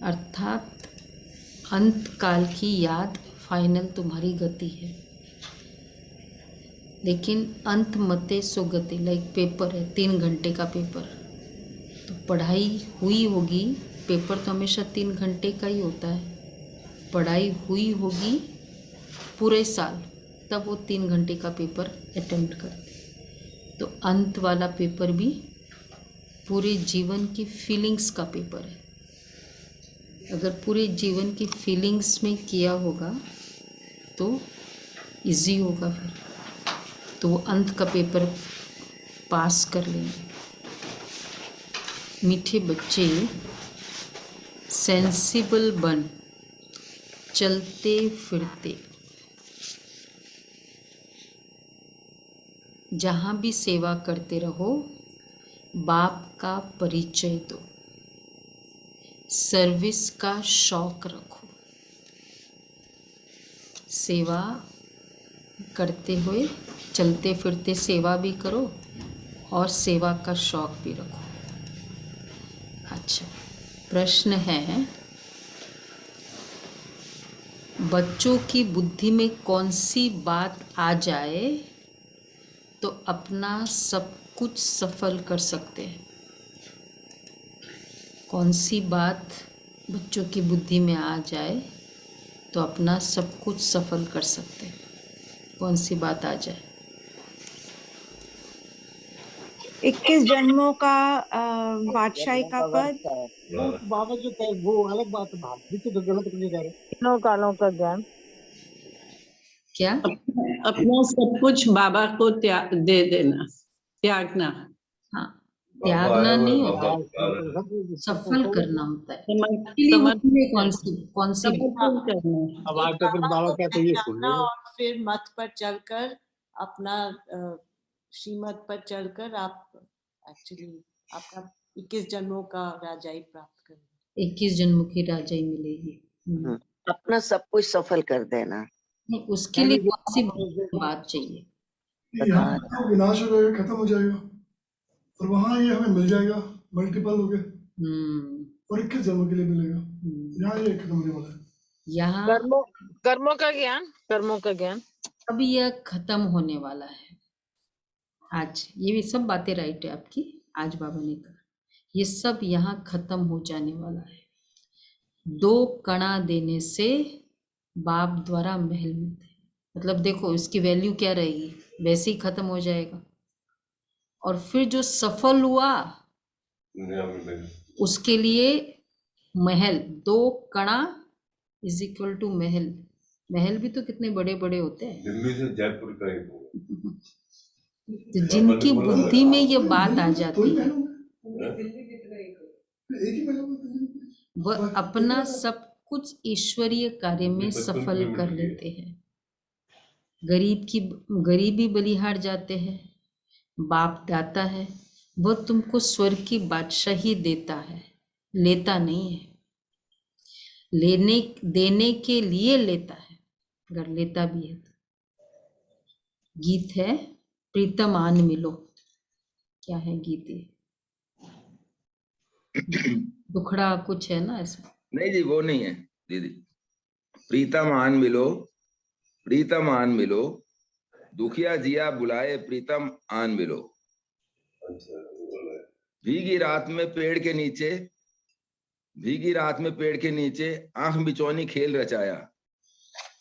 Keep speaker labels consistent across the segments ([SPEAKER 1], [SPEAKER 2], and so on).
[SPEAKER 1] अर्थात अंत काल की याद फाइनल तुम्हारी गति है। लेकिन अंत मते सो गति, लाइक पेपर है 3 घंटे का पेपर, तो पढ़ाई हुई होगी। पेपर तो हमेशा 3 घंटे का ही होता है। पढ़ाई हुई होगी पूरे साल, तब वो 3 घंटे का पेपर अटेम्प्ट करते। तो अंत वाला पेपर भी पूरे जीवन की फीलिंग्स का पेपर है। अगर पूरे जीवन की फीलिंग्स में किया होगा तो इजी होगा, फिर तो वो अंत का पेपर पास कर लेंगे। मीठे बच्चे सेंसिबल बन, चलते फिरते, जहाँ भी सेवा करते रहो, बाप का परिचय दो, सर्विस का शौक रखो। सेवा करते हुए चलते फिरते सेवा भी करो और सेवा का शौक भी रखो। अच्छा, प्रश्न है, बच्चों की बुद्धि में कौन सी बात आ जाए तो अपना सब कुछ सफल कर सकते हैं? कौन सी बात बच्चों की बुद्धि में आ जाए तो अपना सब कुछ सफल कर सकते हैं? कौन सी बात आ जाए?
[SPEAKER 2] 21 जन्मों का बादशाही का पद,
[SPEAKER 3] वो बाबा जो कहे वो अलग बात है, भाभी तो गलत नहीं कह रहे।
[SPEAKER 4] तीनों कालों का ज्ञान,
[SPEAKER 1] क्या?
[SPEAKER 5] अपना सब कुछ बाबा को दे देना, त्यागना।
[SPEAKER 1] हाँ, त्यागना नहीं होता, सफल करना होता है। कौन सी
[SPEAKER 5] समर्पण करना।
[SPEAKER 3] अब आज तो फिर बाबा कहते ये सुन
[SPEAKER 4] करना और फिर मत पर चलकर अपना श्रीमत पर चलकर आप एक्चुअली आपका 21 जन्मों का राजाई प्राप्त करेंगे।
[SPEAKER 1] 21 जन्मों की राजाई मिलेगी।
[SPEAKER 6] अपना सब कुछ सफल कर देना।
[SPEAKER 1] नहीं, उसके लिए कौन सी बात चाहिए?
[SPEAKER 7] यहाँ तो विनाश हो जाएगा, खत्म हो जाएगा, और वहाँ ये हमें मिल जाएगा मल्टीपल हो गए, और 21 जन्मों के लिए मिलेगा। यहाँ ये खत्म होने वाला है।
[SPEAKER 1] यहाँ
[SPEAKER 4] कर्मों का ज्ञान, कर्मों का ज्ञान
[SPEAKER 1] अभी यह खत्म होने वाला है। आज ये भी सब बातें राइट है आपकी, आज बाबा ने कहा ये सब यहाँ खत्म हो जाने वाला है। 2 कणा देने से बाप द्वारा महल मिलते हैं। मतलब देखो इसकी वैल्यू क्या रहेगी, वैसे ही खत्म हो जाएगा। और फिर जो सफल हुआ उसके लिए महल, 2 कणा इज इक्वल टू महल। महल भी तो कितने बड़े बड़े होते हैं।
[SPEAKER 8] दिल्ली से जयपुर का ही होगा।
[SPEAKER 1] तो जिनकी बुद्धि में ये बात आ जाती है वह अपना सब कुछ ईश्वरीय कार्य में सफल कर लेते हैं। गरीबी बलिहार जाते हैं, बाप दाता है, वह तुमको स्वर्ग की बादशाही देता है, लेता नहीं है। देने के लिए लेता है, अगर लेता भी है तो। गीत है प्रीतम आन मिलो, क्या है गीत? दुखड़ा कुछ है ना ऐसा?
[SPEAKER 9] नहीं जी, वो नहीं है दीदी। प्रीतम आन मिलो, प्रीतम आन मिलो, दुखिया जिया बुलाए प्रीतम आन मिलो। भीगी रात में पेड़ के नीचे, भीगी रात में पेड़ के नीचे आंख मिचौनी खेल रचाया।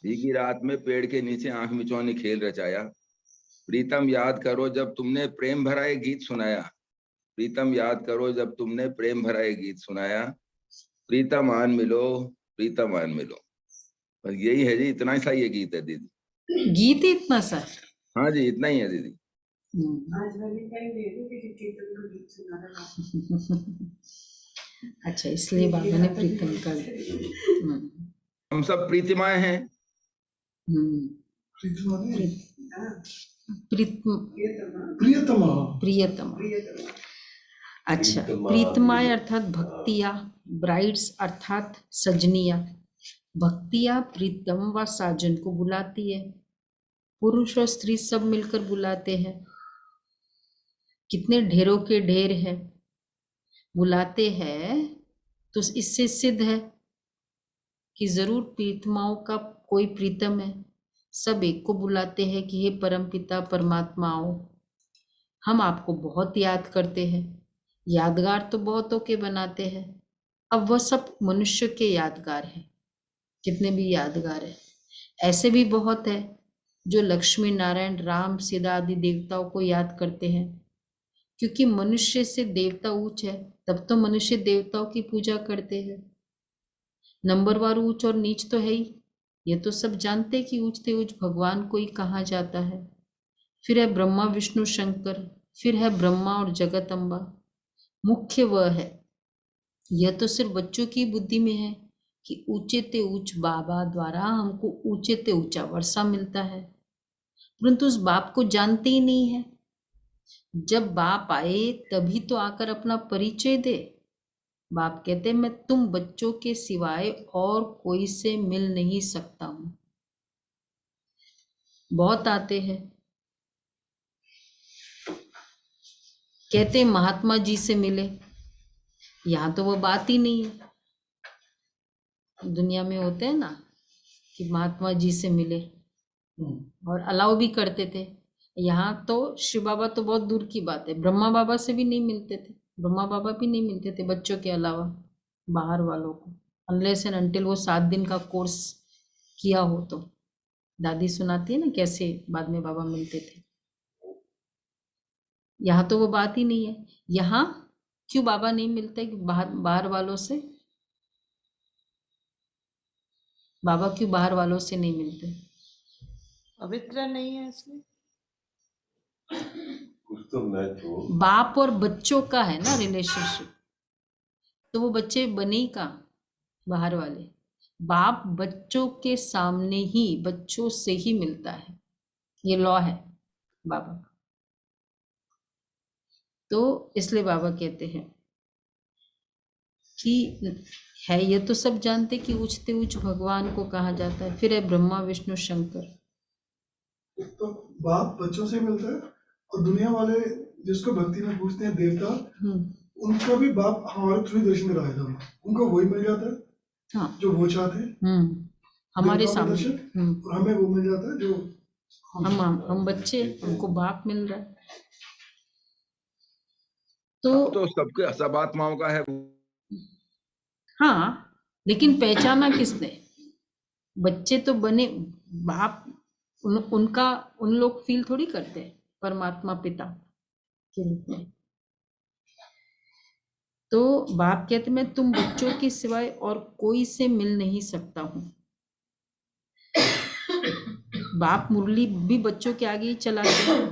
[SPEAKER 9] भीगी रात में पेड़ के नीचे आंख मिचौनी खेल रचाया। प्रीतम याद करो जब तुमने प्रेम भरा एक गीत सुनाया। प्रीतम याद करो जब तुमने प्रेम भरा एक गीत सुनाया। प्रीतम आन मिलो, प्रीतम आन मिलो। बस यही है जी, इतना ही सा ये गीत है दीदी।
[SPEAKER 1] गीत इतना सा?
[SPEAKER 9] हाँ जी, इतना ही है दीदी।
[SPEAKER 1] अच्छा, इसलिए बाबा ने प्रीतम का।
[SPEAKER 9] हम सब प्रीतिमाएं हैं।
[SPEAKER 1] प्रियतमा। अच्छा, प्रीतमाएं अर्थात भक्तिया, ब्राइड्स अर्थात सजनिया। भक्तिया प्रीतम व साजन को बुलाती है। पुरुष और स्त्री सब मिलकर बुलाते हैं। कितने ढेरों के ढेर हैं, बुलाते हैं तो इससे सिद्ध है कि जरूर प्रीतमाओं का कोई प्रीतम है। सब एक को बुलाते हैं कि हे परमपिता परमात्मा आओ। हम आपको बहुत याद करते हैं, यादगार तो बहुतों के बनाते हैं। अब वह सब मनुष्य के यादगार हैं, जितने भी यादगार है। ऐसे भी बहुत है जो लक्ष्मी नारायण राम सीता आदि देवताओं को याद करते हैं, क्योंकि मनुष्य से देवता ऊंच है, तब तो मनुष्य देवताओं की पूजा करते हैं। नंबरवार ऊंच और नीच तो है ही, ये तो सब जानते हैं कि ऊंचते ऊंच भगवान को ही कहा जाता है। फिर है ब्रह्मा विष्णु शंकर, फिर है ब्रह्मा और जगत अम्बा। मुख्य वह है, यह तो सिर्फ बच्चों की बुद्धि में है कि ऊंचे ते ऊंच बाबा द्वारा हमको ऊंचे ते ऊंचा वर्षा मिलता है, परंतु उस बाप को जानते ही नहीं है। जब बाप आए तभी तो आकर अपना परिचय दे। बाप कहते मैं तुम बच्चों के सिवाय और कोई से मिल नहीं सकता हूं। बहुत आते हैं, कहते महात्मा जी से मिले, यहां तो वो बात ही नहीं है। दुनिया में होते हैं ना कि महात्मा जी से मिले और अलाउ भी करते थे। यहाँ तो शिव बाबा तो बहुत दूर की बात है, ब्रह्मा बाबा से भी नहीं मिलते थे। ब्रह्मा बाबा भी नहीं मिलते थे बच्चों के अलावा बाहर वालों को, अनलेस एंड अनटिल वो 7 दिन का कोर्स किया हो। तो दादी सुनाती है ना कैसे बाद में बाबा मिलते थे। यहाँ तो वो बात ही नहीं है। यहाँ क्यों बाबा नहीं मिलते बाहर वालों से? बाबा क्यों बाहर वालों से नहीं मिलते?
[SPEAKER 4] पवित्र नहीं है इसलिए।
[SPEAKER 8] कुछ तो मैच हो।
[SPEAKER 1] बाप और बच्चों का है ना रिलेशनशिप, तो वो बच्चे बने ही कहाँ बाहर वाले। बाप बच्चों के सामने ही बच्चों से ही मिलता है, ये लॉ है बाबा का। तो इसलिए बाबा कहते हैं कि है, ये तो सब जानते कि ऊंचते ऊंच भगवान को कहा जाता है। फिर है ब्रह्मा विष्णु शंकर।
[SPEAKER 7] तो बाप बच्चों से मिलता है और दुनिया वाले जिसको भक्ति में पूछते हैं देवता, उनका भी बाप हमारे थ्रू दर्शन कराएगा। उनको वही मिल जाता है
[SPEAKER 1] हाँ,
[SPEAKER 7] जो वो चाहते हैं,
[SPEAKER 1] हमारे
[SPEAKER 7] देवता का
[SPEAKER 1] सामने।
[SPEAKER 7] दर्शन, और हमें वो मिल जाता है जो
[SPEAKER 1] हम बच्चे, हमको बाप मिल रहा है।
[SPEAKER 9] तो सबके सब आत्माओं का है।
[SPEAKER 1] हाँ, लेकिन पहचाना किसने? बच्चे तो बने, बाप उन लोग फील थोड़ी करते हैं परमात्मा पिता के रूप में। तो बाप कहते मैं तुम बच्चों के सिवाय और कोई से मिल नहीं सकता हूं। बाप मुरली भी बच्चों के आगे ही चलाते हैं।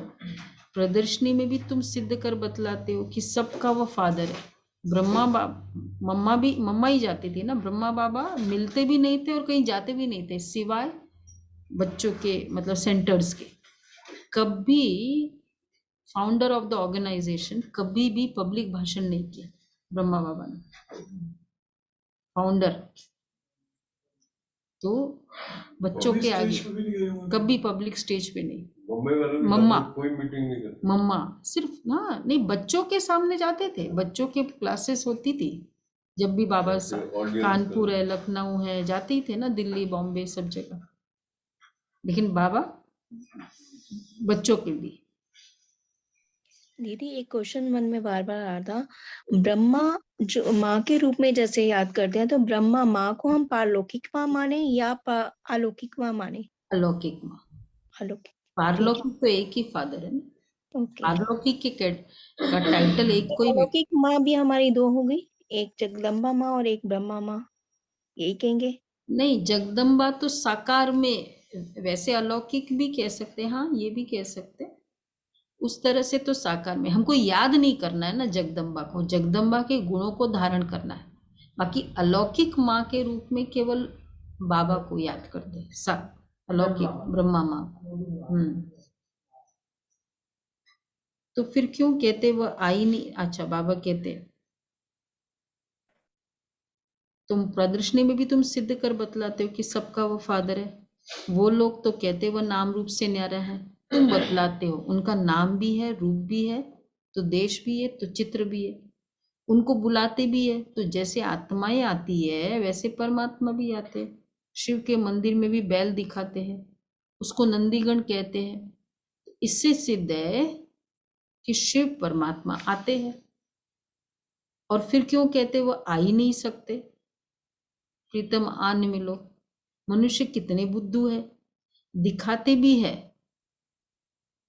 [SPEAKER 1] प्रदर्शनी में भी तुम सिद्ध कर बतलाते हो कि सबका वो फादर है। मम्मा ही जाती थी ना, ब्रह्मा बाबा मिलते भी नहीं थे और कहीं जाते भी नहीं थे सिवाय बच्चों के मतलब सेंटर्स के। कभी फाउंडर ऑफ द ऑर्गेनाइजेशन कभी भी पब्लिक भाषण नहीं किया ब्रह्मा बाबा ने। फाउंडर तो बच्चों के आगे कभी पब्लिक स्टेज पे नहीं। मम्मा
[SPEAKER 8] कोई मीटिंग नहीं करती।
[SPEAKER 1] मम्मा सिर्फ हाँ नहीं, बच्चों के सामने जाते थे। बच्चों के क्लासेस होती थी जब भी बाबा कानपुर है, लखनऊ है, जाते ही थे ना, दिल्ली बॉम्बे सब जगह। लेकिन बाबा बच्चों के लिए।
[SPEAKER 10] दीदी एक क्वेश्चन मन में बार बार आ रहा था, ब्रह्मा जो माँ के रूप में जैसे याद करते हैं, तो ब्रह्मा माँ को हम पारलौकिक माँ माने या अलौकिक माँ माने?
[SPEAKER 1] अलौकिक माँ।
[SPEAKER 10] अलौकिक,
[SPEAKER 1] पारलौकिक तो एक ही फादर है ना।
[SPEAKER 10] ओके।
[SPEAKER 1] पारलौकिक का टाइटल एक कोई।
[SPEAKER 10] अलौकिक माँ भी हमारी 2 हो गई, एक जगदम्बा माँ और एक ब्रह्मा माँ, यही कहेंगे?
[SPEAKER 1] नहीं, जगदम्बा तो साकार में, वैसे अलौकिक भी कह सकते हैं, हाँ ये भी कह सकते हैं। उस तरह से तो साकार में हमको याद नहीं करना है ना जगदम्बा को, जगदम्बा के गुणों को धारण करना है। बाकी अलौकिक माँ के रूप में केवल बाबा को याद करते हैं, अलौकिक ब्रह्मा माँ को। तो फिर क्यों कहते वह आई नहीं? अच्छा, बाबा कहते तुम प्रदर्शनी में भी तुम सिद्ध कर बतलाते हो कि सबका वो फादर है। वो लोग तो कहते वह नाम रूप से न्यारा है, तुम बतलाते हो उनका नाम भी है, रूप भी है, तो देश भी है, तो चित्र भी है। उनको बुलाते भी है। तो जैसे आत्माएं आती है वैसे परमात्मा भी आते हैं। शिव के मंदिर में भी बैल दिखाते हैं, उसको नंदीगण कहते हैं। इससे सिद्ध है कि शिव परमात्मा आते हैं। और फिर क्यों कहते वो आ ही नहीं सकते? प्रीतम आन मिलो। मनुष्य कितने बुद्धू है, दिखाते भी है।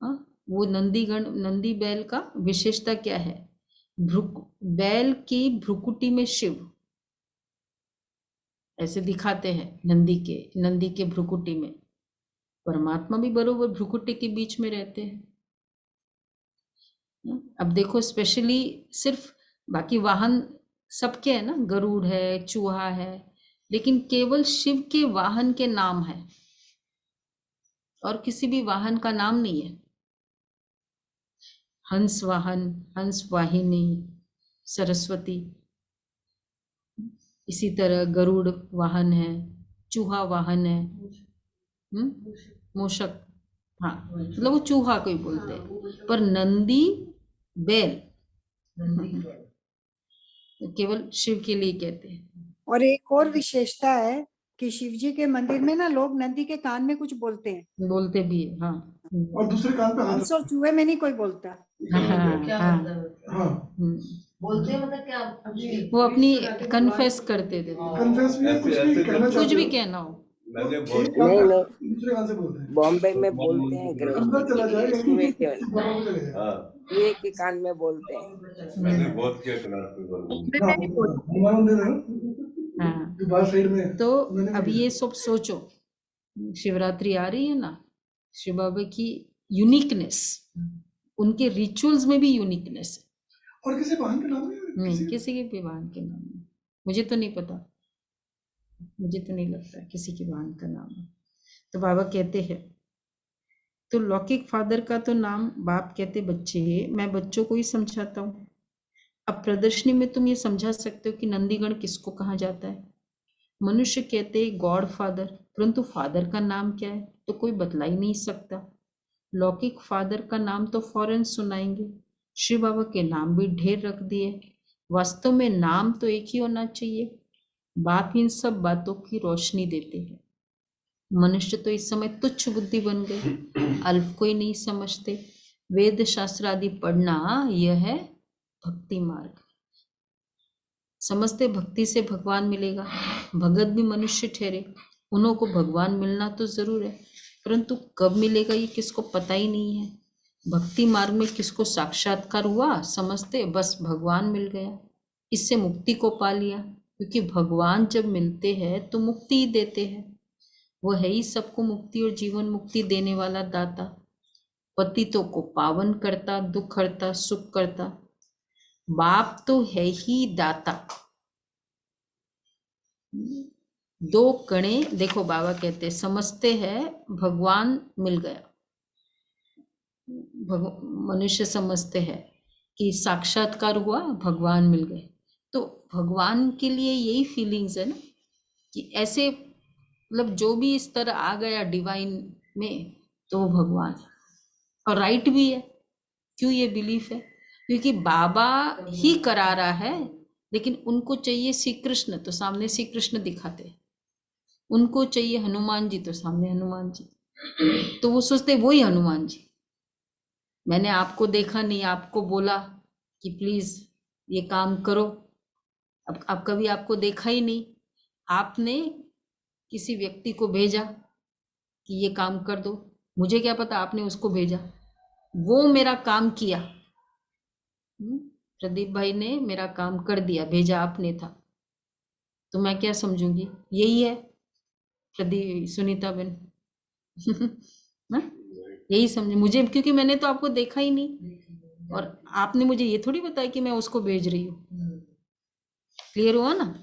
[SPEAKER 1] वो नंदीगण, नंदी बैल का विशेषता क्या है? बैल की भ्रुकुटी में शिव ऐसे दिखाते हैं, नंदी के भ्रुकुटी में। परमात्मा भी बरोबर भ्रुकुटी के बीच में रहते हैं। अब देखो स्पेशली सिर्फ, बाकी वाहन सबके है ना, गरुड़ है, चूहा है, लेकिन केवल शिव के वाहन के नाम है और किसी भी वाहन का नाम नहीं है। हंस वाहन, हंस वाहिनी, सरस्वती, इसी तरह गरुड़ वाहन है, चूहा वाहन है, मूषक, हाँ मतलब वो चूहा को ही बोलते हैं। पर नंदी बैल केवल शिव के लिए कहते हैं।
[SPEAKER 11] और एक और विशेषता है कि शिव जी के मंदिर में ना लोग नंदी के कान में कुछ बोलते हैं।
[SPEAKER 1] बोलते भी है, हाँ।
[SPEAKER 7] और दूसरे कान पे हाथ
[SPEAKER 11] हंस और चूहे में नहीं कोई बोलता।
[SPEAKER 7] हाँ
[SPEAKER 4] बोलते मतलब क्या?
[SPEAKER 1] वो अपनी कन्फेस करते थे,
[SPEAKER 7] कन्फेस भी है, कुछ भी कहना
[SPEAKER 1] कुछ
[SPEAKER 7] चाहते
[SPEAKER 1] भी
[SPEAKER 7] हो।
[SPEAKER 1] कहना हो।
[SPEAKER 8] मैंने बहुत
[SPEAKER 6] नहीं नहीं,
[SPEAKER 7] दूसरे कान से बोलते हैं।
[SPEAKER 6] बॉम्बे में बोलते हैं
[SPEAKER 7] अंदर चला
[SPEAKER 6] गृहस्थी
[SPEAKER 7] जाएगा,
[SPEAKER 6] चूहे के
[SPEAKER 7] बाबा को चले जाएगा।
[SPEAKER 8] हाँ,
[SPEAKER 6] चूहे के कान में बोलते हैं।
[SPEAKER 8] मैंने बहुत किया क्लास पेपर में।
[SPEAKER 7] हाँ, हनुमान मंदिर है ना,
[SPEAKER 1] हाँ,
[SPEAKER 7] जो बाहर साइड में है।
[SPEAKER 1] तो
[SPEAKER 7] मैंने
[SPEAKER 1] अब
[SPEAKER 7] भी
[SPEAKER 1] ये सब सोचो, शिवरात्रि आ रही है ना, शिव बाबा की यूनिकनेस, उनके रिचुअल्स में भी यूनिकनेस है।
[SPEAKER 7] और किसी वाहन का नाम नहीं,
[SPEAKER 1] किसी के भी वाहन के नाम है, मुझे तो नहीं पता, मुझे तो नहीं लगता किसी के वाहन का नाम है। तो बाबा कहते हैं, तो लौकिक फादर का तो नाम बाप कहते बच्चे, मैं बच्चों को ही समझाता हूँ। अब प्रदर्शनी में तुम ये समझा सकते हो कि नंदीगण किसको कहा जाता है। मनुष्य कहते गॉड फादर, परंतु फादर का नाम क्या है तो कोई बतला ही नहीं सकता। लौकिक फादर का नाम तो फौरन सुनाएंगे, शिव बाबा के नाम भी ढेर रख दिए। वास्तव में नाम तो एक ही होना चाहिए। बाप इन सब बातों की रोशनी देते हैं। मनुष्य तो इस समय तुच्छ बुद्धि बन गए, अल्प को ही नहीं समझते। वेद शास्त्र आदि पढ़ना यह है भक्ति मार्ग। समझते भक्ति से भगवान मिलेगा, भगत भी मनुष्य ठहरे, उन्हों को भगवान मिलना तो जरूर है, परंतु कब मिलेगा ये किसको पता ही नहीं है। भक्ति मार्ग में किसको साक्षात्कार हुआ, समझते बस भगवान मिल गया, इससे मुक्ति को पा लिया। क्योंकि भगवान जब मिलते हैं तो मुक्ति ही देते हैं, वो है ही सबको मुक्ति और जीवन मुक्ति देने वाला दाता। पतितों को पावन करता, दुख हरता, सुख करता। बाप तो है ही दाता। दो कणे देखो, बाबा कहते समझते हैं भगवान मिल गया। मनुष्य समझते हैं कि साक्षात्कार हुआ, भगवान मिल गए। तो भगवान के लिए यही फीलिंग्स है ना, कि ऐसे मतलब जो भी इस तरह आ गया डिवाइन में तो वो भगवान है। और राइट भी है। क्यों ये बिलीफ है? क्योंकि बाबा ही करा रहा है, लेकिन उनको चाहिए श्री कृष्ण तो सामने श्री कृष्ण दिखाते हैं, उनको चाहिए हनुमान जी तो सामने हनुमान जी, तो वो सोचते वही हनुमान जी। मैंने आपको देखा नहीं, आपको बोला कि प्लीज ये काम करो, अब कभी आपको देखा ही नहीं, आपने किसी व्यक्ति को भेजा कि ये काम कर दो, मुझे क्या पता आपने उसको भेजा, वो मेरा काम किया। प्रदीप भाई ने मेरा काम कर दिया, भेजा आपने था, तो मैं क्या समझूंगी? यही है प्रदीप, सुनीता बहन यही समझे मुझे, क्योंकि मैंने तो आपको देखा ही नहीं और आपने मुझे ये थोड़ी बताया कि मैं उसको भेज रही हूँ। क्लियर हुआ ना?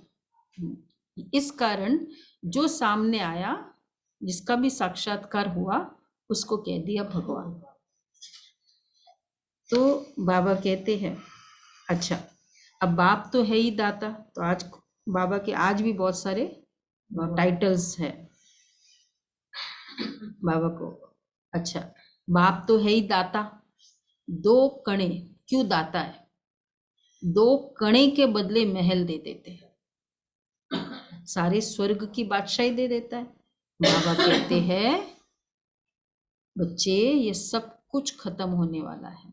[SPEAKER 1] इस कारण जो सामने आया, जिसका भी साक्षात्कार हुआ, उसको कह दिया भगवान। तो बाबा कहते हैं अच्छा, अब बाप तो है ही दाता, तो आज बाबा के आज भी बहुत सारे टाइटल्स है बाबा को। अच्छा, बाप तो है ही दाता, दो कणे क्यों दाता है? 2 कणे के बदले महल दे देते हैं, सारे स्वर्ग की बादशाही दे देता है। बाबा कहते हैं बच्चे ये सब कुछ खत्म होने वाला है,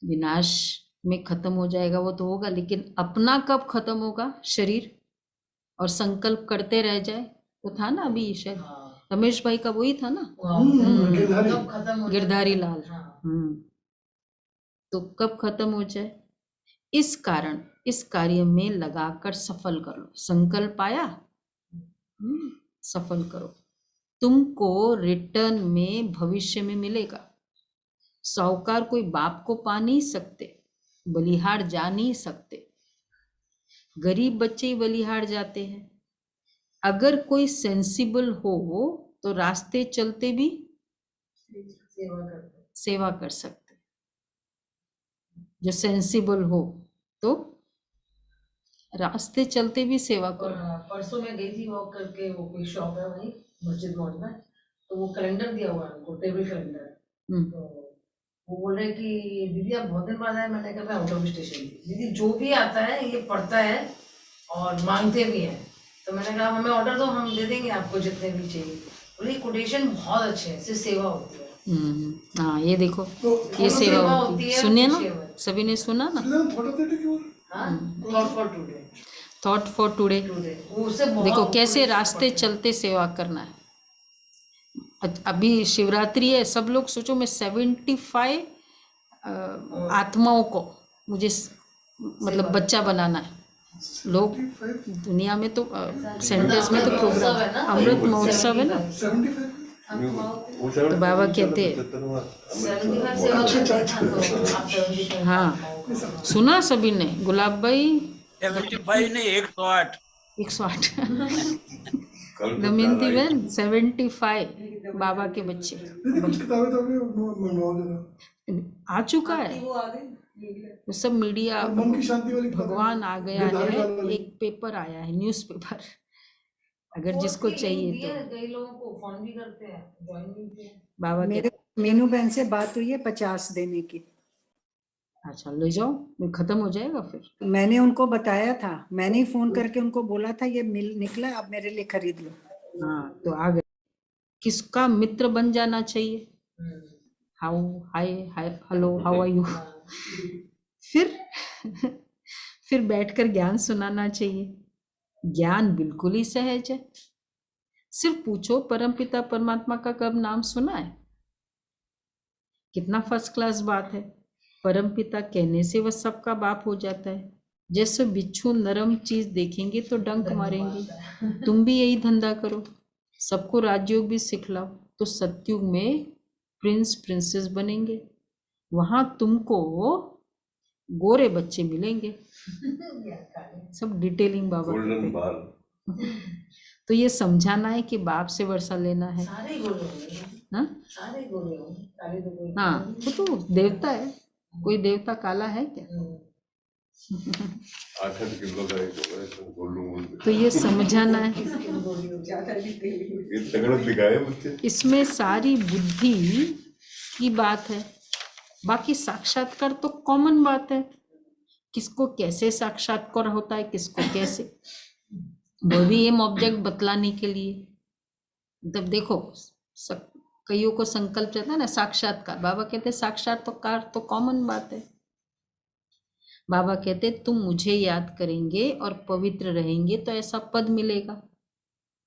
[SPEAKER 1] विनाश में खत्म हो जाएगा वो तो होगा, लेकिन अपना कब खत्म होगा शरीर, और संकल्प करते रह जाए। वो था ना अभी शायद रमेश भाई का वही था ना, गिरधारी लाल। तो कब खत्म हो जाए, इस कारण इस कार्य में लगाकर सफल कर लो। संकल्प आया, सफल करो, तुमको रिटर्न में भविष्य में मिलेगा। साहूकार कोई बाप को पा नहीं सकते, बलिहार जा नहीं सकते, गरीब बच्चे ही बलिहार जाते हैं। अगर कोई सेंसिबल हो तो रास्ते चलते भी सेवा कर सकते, जो सेंसिबल हो तो रास्ते चलते भी सेवा करो।
[SPEAKER 12] परसों मैं गई थी वॉक करके, वो कोई शॉप है वहीं मस्जिद मोड़ में, तो वो कैलेंडर दिया हुआ है उनको, टेबल कैलेंडर। तो वो बोल रहे कि दीदी आप बहुत दिन बाद आए। मैंने कहा मैं आउट ऑफ स्टेशन थी। दीदी जो भी आता है ये पढ़ता है और मांगते भी हैं। तो मैंने कहा हमें ऑर्डर दो, हम दे देंगे आपको जितने भी चाहिए। बोले कोटेशन बहुत अच्छे हैं, इससे सेवा होती है।
[SPEAKER 1] हाँ ये देखो, ये सेवा होती है। सुनिए ना, सभी ने सुना ना, थॉट फॉर टुडे। देखो कैसे रास्ते चलते सेवा करना है। अभी शिवरात्रि है, सब लोग सोचो मैं 75 आत्माओं को मुझे मतलब बच्चा बनाना है। लोग दुनिया में तो सेंटर्स में तो प्रोग्राम अमृत महोत्सव है ना, तो बाबा कहते हैं हाँ, सुना सभी ने, गुलाब भाई
[SPEAKER 13] 75 नहीं 108
[SPEAKER 1] 108 दमयंती बहन 75 बाबा के बच्चे।
[SPEAKER 7] कुछ किताबें तो अभी मंगवा देना,
[SPEAKER 1] आ चुका है वो सब मीडिया,
[SPEAKER 7] मन की शांति वाली
[SPEAKER 1] भगवान आ गया है। एक पेपर आया है, न्यूज़पेपर, अगर जिसको चाहिए तो।
[SPEAKER 12] कई लोगों को फोन भी करते हैं, ज्वाइन भी किया।
[SPEAKER 1] बाबा
[SPEAKER 11] मेरे मीनू बहन से बात हुई है 50 देने की।
[SPEAKER 1] अच्छा ले जाओ, खत्म हो जाएगा फिर।
[SPEAKER 11] मैंने उनको बताया था, मैंने ही फोन करके उनको बोला था ये निकला, अब मेरे लिए खरीद लो।
[SPEAKER 1] हाँ तो आ गए। किसका मित्र बन जाना चाहिए, how hi hi hello how are you, फिर बैठकर ज्ञान सुनाना चाहिए। ज्ञान बिल्कुल ही सहज है, सिर्फ पूछो परमपिता परमात्मा का कब नाम सुना है। कितना फर्स्ट क्लास बात है। परमपिता कहने से वह सबका बाप हो जाता है। जैसे बिच्छू नरम चीज देखेंगे तो डंक मारेंगे, तुम भी यही धंधा करो, सबको राजयोग भी सिखलाओ, तो सतयुग में प्रिंस प्रिंसेस बनेंगे। वहां तुमको गोरे बच्चे मिलेंगे। सब डिटेलिंग बाबा
[SPEAKER 8] गोल्डन बाल।
[SPEAKER 1] तो ये समझाना है कि बाप से वर्षा लेना है।
[SPEAKER 12] सारे गोरे होंगे,
[SPEAKER 1] हाँ
[SPEAKER 12] सारे गोरे होंगे, काले तो कोई
[SPEAKER 1] हाँ, वो तो देवता है, कोई देवता काला है क्या?
[SPEAKER 8] 8 किलो का एक होगा, इसमें गोलू
[SPEAKER 1] तो ये समझाना है,
[SPEAKER 8] ये तगड़ा दिखाए मुझे।
[SPEAKER 1] इसमें सारी बुद्धि की बात है, बाकी साक्षात्कार तो कॉमन बात है। किसको कैसे साक्षात्कार होता है, किसको कैसे, वो भी एम ऑब्जेक्ट बतलाने के लिए। तब देखो कईयों को संकल्प रहता है ना साक्षात्कार, बाबा कहते साक्षात्कार तो कॉमन बात है। बाबा कहते तुम मुझे याद करेंगे और पवित्र रहेंगे तो ऐसा पद मिलेगा।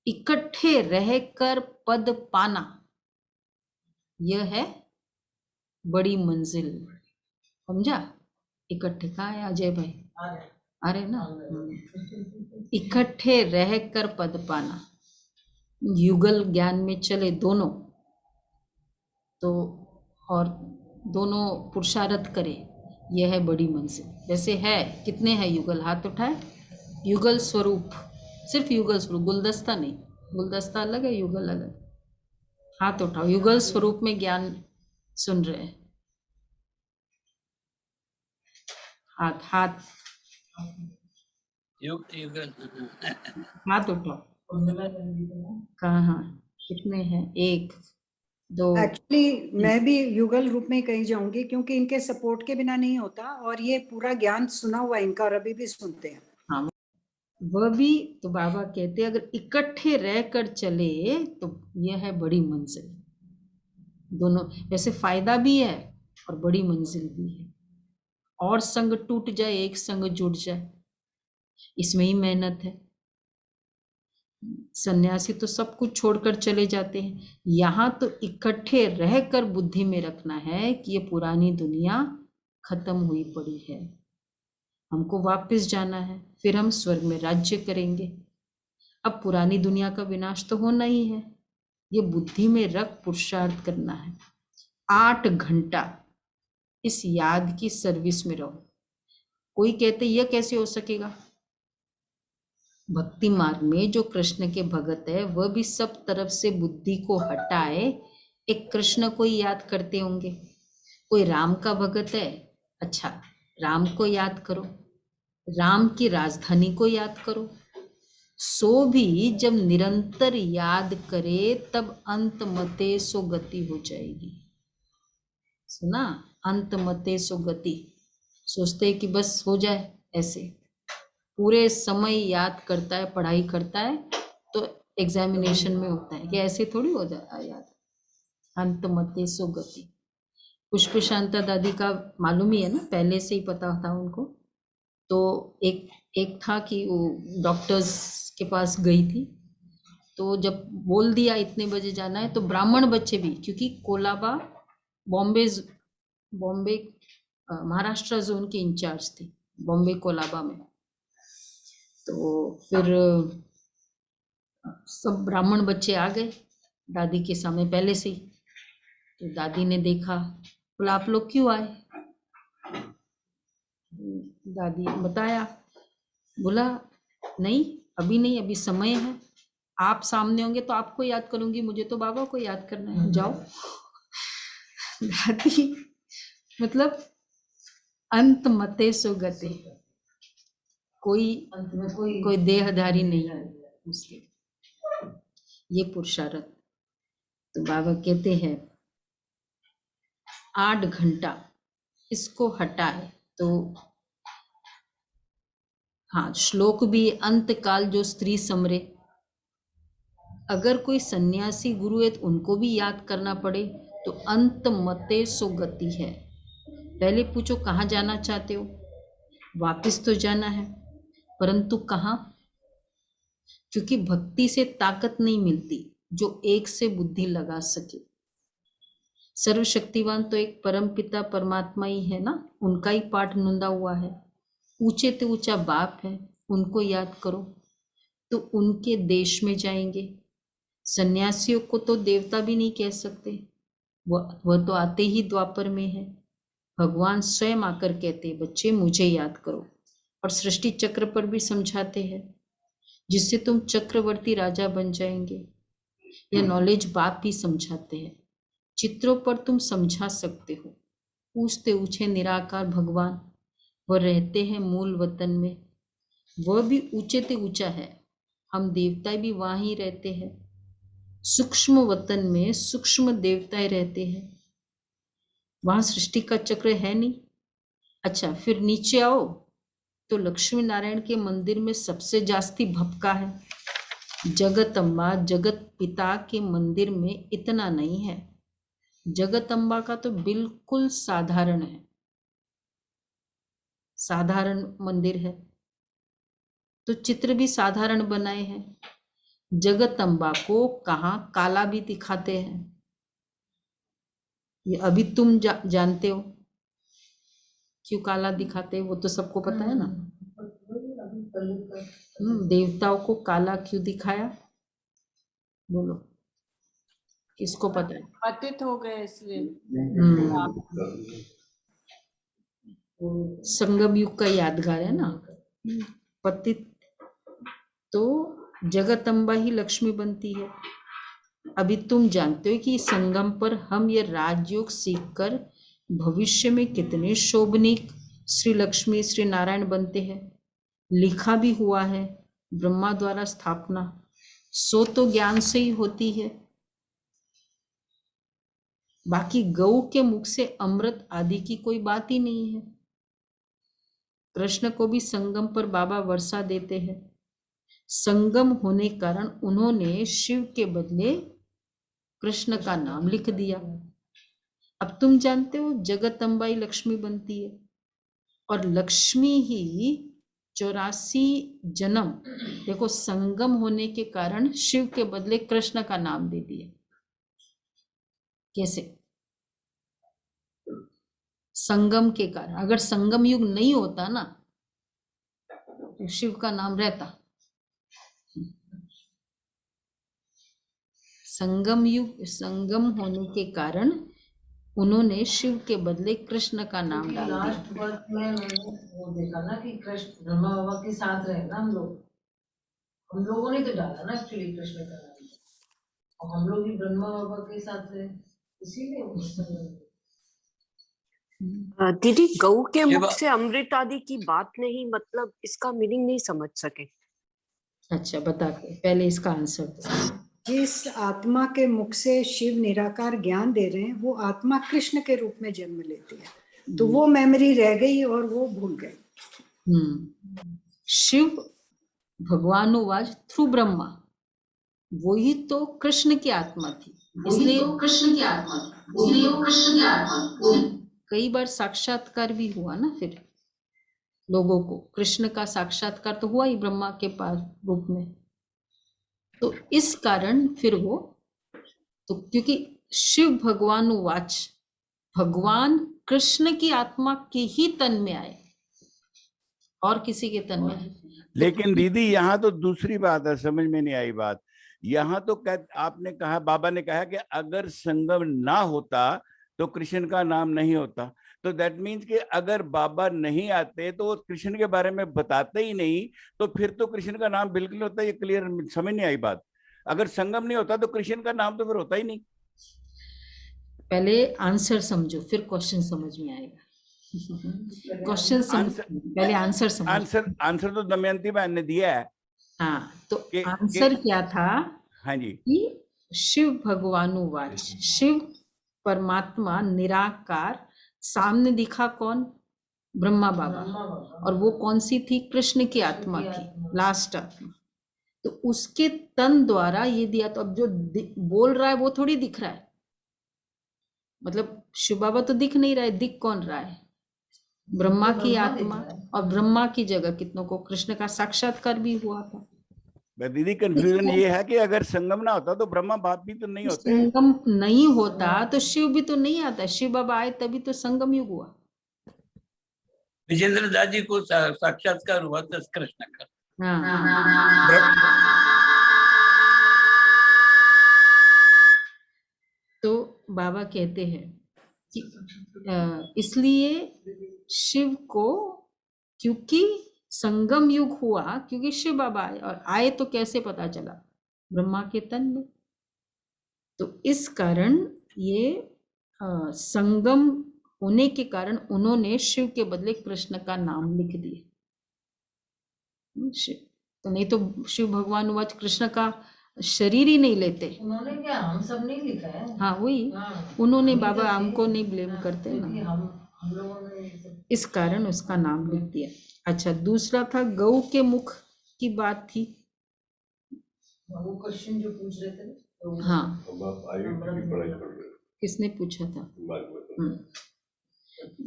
[SPEAKER 1] इकट्ठे रहकर पद पाना, यह है बड़ी मंजिल। समझा? इकट्ठे कहाँ है अजय भाई? आ रहे ना। इकट्ठे रहकर पद पाना, युगल ज्ञान में चले दोनों, तो और दोनों पुरुषार्थ करे, यह है बड़ी मंजिल। वैसे है कितने हैं युगल, हाथ उठाए। युगल स्वरूप, सिर्फ युगल स्वरूप, गुलदस्ता नहीं, गुलदस्ता अलग है, युगल अलग। हाथ उठाओ, युगल स्वरूप में ज्ञान सुन रहे हैं। हाथ हाथ
[SPEAKER 13] युगल
[SPEAKER 1] हाथ उठाओ। कहाँ कितने हैं? 1 तो
[SPEAKER 11] एक्चुअली मैं भी युगल रूप में कही जाऊंगी, क्योंकि इनके सपोर्ट के बिना नहीं होता, और ये पूरा ज्ञान सुना हुआ इनका, और अभी भी सुनते हैं।
[SPEAKER 1] हाँ, वह भी तो बाबा कहते हैं अगर इकट्ठे रहकर चले तो यह है बड़ी मंजिल। दोनों वैसे फायदा भी है और बड़ी मंजिल भी है। और संग टूट जाए एक संग जुड़ जाए, इसमें ही मेहनत है। सन्यासी तो सब कुछ छोड़कर चले जाते हैं, यहाँ तो इकट्ठे रहकर बुद्धि में रखना है कि ये पुरानी दुनिया खत्म हुई पड़ी है, हमको वापस जाना है, फिर हम स्वर्ग में राज्य करेंगे। अब पुरानी दुनिया का विनाश तो होना ही है, ये बुद्धि में रख पुरुषार्थ करना है। 8 घंटा इस याद की सर्विस में रहो। कोई कहते यह कैसे हो सकेगा? भक्ति मार्ग में जो कृष्ण के भगत है वह भी सब तरफ से बुद्धि को हटाए एक कृष्ण को ही याद करते होंगे। कोई राम का भगत है, अच्छा राम को याद करो, राम की राजधानी को याद करो। सो भी जब निरंतर याद करे तब अंत मते सो गति हो जाएगी। सुना, अंत मते सो गति। सोचते कि बस हो जाए, ऐसे पूरे समय याद करता है, पढ़ाई करता है तो एग्जामिनेशन में होता है, कि ऐसे थोड़ी हो जाए याद। अंत मते सो गति। पुष्प शांता दादी का मालूम ही है ना, पहले से ही पता था उनको। तो एक था कि वो डॉक्टर्स के पास गई थी, तो जब बोल दिया इतने बजे जाना है, तो ब्राह्मण बच्चे भी, क्योंकि कोलाबा बॉम्बे महाराष्ट्र जोन के इंचार्ज थे बॉम्बे कोलाबा में, तो फिर सब ब्राह्मण बच्चे आ गए दादी के सामने पहले से ही। तो दादी ने देखा, बोला आप लोग क्यों आए? दादी बताया, बोला नहीं अभी नहीं, अभी समय है, आप सामने होंगे तो आपको याद करूंगी, मुझे तो बाबा को याद करना है, जाओ। दादी मतलब अंत मते सो गते, कोई देहधारी नहीं है उसके, ये पुरुषार्थ। तो बाबा कहते हैं 8 घंटा इसको हटाए तो हाँ, श्लोक भी अंत काल जो स्त्री समरे। अगर कोई सन्यासी गुरु है तो उनको भी याद करना पड़े तो अंत मते सो गति है। पहले पूछो कहाँ जाना चाहते हो, वापस तो जाना है, परंतु कहाँ? क्योंकि भक्ति से ताकत नहीं मिलती जो एक से बुद्धि लगा सके। सर्वशक्तिवान तो एक परम पिता परमात्मा ही है ना, उनका ही पाठ नुंदा हुआ है। ऊंचे ते ऊंचा बाप है, उनको याद करो तो उनके देश में जाएंगे। सन्यासियों को तो देवता भी नहीं कह सकते, वह तो आते ही द्वापर में है। भगवान स्वयं आकर कहते बच्चे मुझे याद करो, और सृष्टि चक्र पर भी समझाते हैं जिससे तुम चक्रवर्ती राजा बन जाएंगे। यह नॉलेज बाप भी समझाते हैं, चित्रों पर तुम समझा सकते हो। पूछते ऊंचे निराकार भगवान, वह रहते हैं मूल वतन में, वह भी ऊंचे ते ऊंचा है, हम देवता भी वहां ही रहते हैं। सूक्ष्म वतन में सूक्ष्म देवताएं रहते हैं, वहां सृष्टि का चक्र है नहीं। अच्छा फिर नीचे आओ तो लक्ष्मी नारायण के मंदिर में सबसे जास्ती भपका है। जगत अम्बा जगत पिता के मंदिर में इतना नहीं है। जगत अम्बा का तो बिल्कुल साधारण है, साधारण मंदिर है, तो चित्र भी साधारण बनाए हैं। जगत अम्बा को कहाँ काला भी दिखाते हैं, ये अभी तुम जानते हो क्यों काला दिखाते हैं, वो तो सबको पता है ना। देवताओं को काला क्यों दिखाया, बोलो किसको पता है?
[SPEAKER 4] पतित हो गए इसलिए।
[SPEAKER 1] संगम युग का यादगार है ना, पतित तो जगत अम्बा ही लक्ष्मी बनती है। अभी तुम जानते हो कि संगम पर हम ये राजयोग सीखकर भविष्य में कितने शोभनीक श्री लक्ष्मी श्री नारायण बनते हैं। लिखा भी हुआ है, ब्रह्मा द्वारा स्थापना, सो तो ज्ञान से ही होती है। बाकी गऊ के मुख से अमृत आदि की कोई बात ही नहीं है। कृष्ण को भी संगम पर बाबा वर्षा देते हैं। संगम होने के कारण उन्होंने शिव के बदले कृष्ण का नाम लिख दिया। अब तुम जानते हो जगदम्बाई लक्ष्मी बनती है और लक्ष्मी ही 84 जन्म, देखो संगम होने के कारण शिव के बदले कृष्ण का नाम दे दिया। कैसे? संगम के कारण। अगर संगम युग नहीं होता ना तो शिव का नाम रहता। संगम होने के कारण उन्होंने शिव के बदले कृष्ण का नाम डाल दिया।
[SPEAKER 12] लास्ट बर्थ में मैंने वो देखा ना कि कृष्ण ब्रह्मा बाबा के साथ रहे ना हम लोगों ने तो डाला ना एक्चुअली कृष्ण का नाम, और हम लोग भी ब्रह्मा बाबा के साथ रहे, इसीलिए वो संगम।
[SPEAKER 14] दीदी गऊ के मुख से अमृत आदि की बात नहीं, मतलब इसका मीनिंग नहीं समझ सके।
[SPEAKER 1] अच्छा बता के पहले इसका आंसर दो।
[SPEAKER 11] जिस आत्मा के मुख से शिव निराकार ज्ञान दे रहे हैं वो आत्मा कृष्ण के रूप में जन्म लेती है, तो वो मेमोरी रह गई और वो भूल गई।
[SPEAKER 1] शिव भगवानुवाच थ्रू ब्रह्मा, वही तो कृष्ण की आत्मा थी, इसलिए कृष्ण की आत्मा थी। कई बार साक्षात्कार भी हुआ ना, फिर लोगों को कृष्ण का साक्षात्कार तो हुआ ही ब्रह्मा के पास रूप में। तो इस कारण फिर वो तो क्योंकि शिव भगवानुवाच, भगवान कृष्ण की आत्मा के ही तन में आए और किसी के तन में।
[SPEAKER 15] लेकिन दीदी यहाँ तो दूसरी बात है, समझ में नहीं आई बात। यहाँ तो आपने कहा, बाबा ने कहा कि अगर संगम ना होता तो कृष्ण का नाम नहीं होता। तो दैट मीन्स कि अगर बाबा नहीं आते तो वो कृष्ण के बारे में बताते ही नहीं, तो फिर तो कृष्ण का नाम बिल्कुल होता है। ये क्लियर समझ नहीं आई बात। अगर संगम नहीं होता तो कृष्ण का नाम तो फिर होता ही नहीं।
[SPEAKER 1] पहले आंसर समझो फिर क्वेश्चन समझ में आएगा। क्वेश्चन पहले आंसर समझो।
[SPEAKER 15] आंसर तो दमयंती बहन ने दिया है।
[SPEAKER 1] हाँ, तो आंसर क्या था?
[SPEAKER 15] हाँ जी,
[SPEAKER 1] कि शिव भगवानुवाच, शिव परमात्मा निराकार, सामने दिखा कौन? ब्रह्मा बाबा, और वो कौन सी थी? कृष्ण की आत्मा की लास्ट आत्मा। तो उसके तन द्वारा ये दिया। तो अब जो बोल रहा है वो थोड़ी दिख रहा है, मतलब शिव बाबा तो दिख नहीं रहा है, दिख कौन रहा है? ब्रह्मा की आत्मा। और ब्रह्मा की जगह कितनों को कृष्ण का साक्षात्कार भी हुआ था।
[SPEAKER 15] दीदी कंफ्यूजन ये है कि अगर संगम ना होता तो ब्रह्मा बाप भी तो नहीं होते।
[SPEAKER 1] संगम नहीं होता तो शिव भी तो नहीं आता। शिव बाबा आए तभी तो संगम युग हुआ।
[SPEAKER 13] विजेंद्र दास जी को साक्षात्कार हुआ था कृष्ण का।
[SPEAKER 1] तो बाबा कहते हैं कि इसलिए शिव को, क्योंकि संगम युग हुआ, क्योंकि शिव बाबा आए, और आए तो कैसे पता चला? ब्रह्मा के तन में। तो इस कारण ये संगम होने के कारण उन्होंने शिव के बदले कृष्ण का नाम लिख दिया। तो नहीं तो शिव भगवान वाच कृष्ण का शरीर ही नहीं लेते।
[SPEAKER 12] उन्होंने क्या, हम सब नहीं लिखा है।
[SPEAKER 1] हाँ वही, उन्होंने बाबा हमको नहीं ब्लेम करते ना,
[SPEAKER 12] हम लोगों ने
[SPEAKER 1] इस कारण उसका नाम लिख दिया। अच्छा, दूसरा था गऊ के मुख की बात थी।
[SPEAKER 12] वो क्वेश्चन जो पूछ रहे थे।
[SPEAKER 1] हाँ, किसने पूछा था?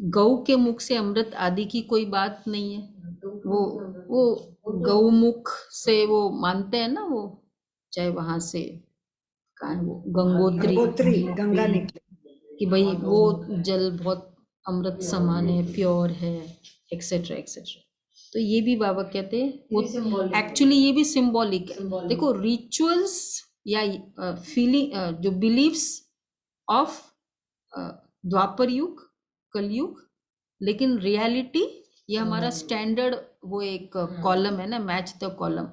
[SPEAKER 1] गऊ के मुख से अमृत आदि की कोई बात नहीं है। वो गौमुख से वो मानते हैं ना, वो चाहे वहां से कहाँ है वो गंगोत्री
[SPEAKER 11] गंगा निकले
[SPEAKER 1] कि भाई वो जल बहुत अमृत समान है, प्योर है, एक्सेट्रा एक्सेट्रा। तो ये भी बाबा कहते हैं वो एक्चुअली ये भी सिंबॉलिक है। देखो रिचुअल्स या फीलिंग जो बिलीव्स ऑफ द्वापर युग, कलयुग, लेकिन रियलिटी ये हमारा स्टैंडर्ड वो एक कॉलम है ना, मैच द कॉलम।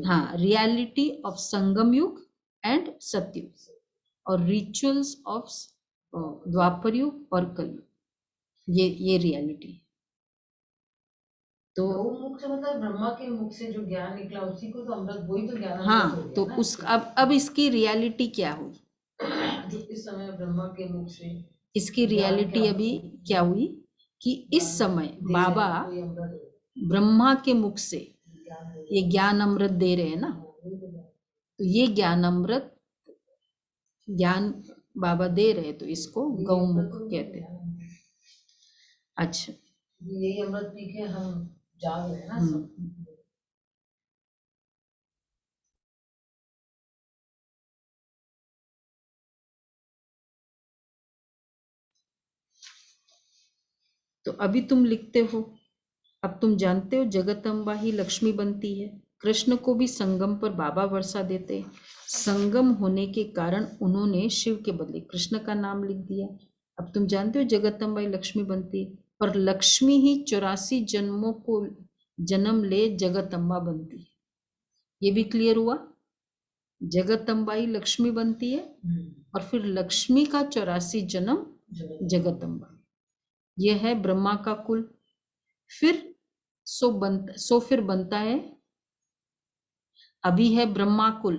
[SPEAKER 1] हाँ, रियलिटी ऑफ संगम युग एंड सतयुग, और रिचुअल्स ऑफ द्वापर युग और कलयुग, ये रियलिटी। तो
[SPEAKER 12] मुख से मतलब ब्रह्मा के मुख से जो ज्ञान निकला उसी को तो अमृत, वही तो ज्ञान।
[SPEAKER 1] हाँ, तो उस अब इसकी रियलिटी क्या हुई?
[SPEAKER 12] जो इस समय ब्रह्मा के मुख से
[SPEAKER 1] इसकी रियलिटी अभी क्या हुई कि इस समय बाबा ब्रह्मा के मुख से ये ज्ञान अमृत दे रहे हैं ना, तो ये ज्ञान अमृत ज्ञान बाबा दे रहे, तो इसको गौमुख कहते हैं। अच्छा,
[SPEAKER 12] यही अमृत पी के हम जाग रहे हैं ना सब।
[SPEAKER 1] तो अभी तुम लिखते हो, अब तुम जानते हो जगदम्बा ही लक्ष्मी बनती है। कृष्ण को भी संगम पर बाबा वर्षा देते। संगम होने के कारण उन्होंने शिव के बदले कृष्ण का नाम लिख दिया। अब तुम जानते हो जगदम्बा ही लक्ष्मी बनती है, पर लक्ष्मी ही 84 जन्मों को जन्म ले जगदम्बा बनती है। ये भी क्लियर हुआ, जगदम्बा ही लक्ष्मी बनती है और फिर लक्ष्मी का 84 जन्म जगदम्बा। यह है ब्रह्मा का कुल। फिर फिर बनता है, अभी है ब्रह्मा कुल,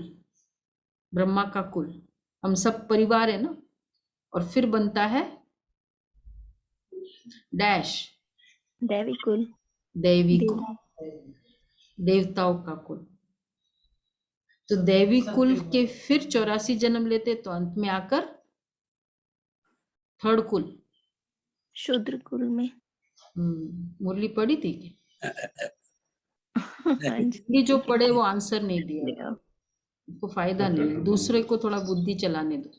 [SPEAKER 1] ब्रह्मा का कुल, हम सब परिवार है ना, और फिर बनता है डैश
[SPEAKER 10] दैवी कुल,
[SPEAKER 1] दैवी कुल, देवताओं का कुल। तो दैवी कुल के फिर 84 जन्म लेते, तो अंत में आकर थर्ड कुल
[SPEAKER 10] शूद्र कुल में।
[SPEAKER 1] मुरली पढ़ी थी कि ये जो पढ़े वो आंसर नहीं दिया, उनको फायदा नहीं है। दूसरे को थोड़ा बुद्धि चलाने दो,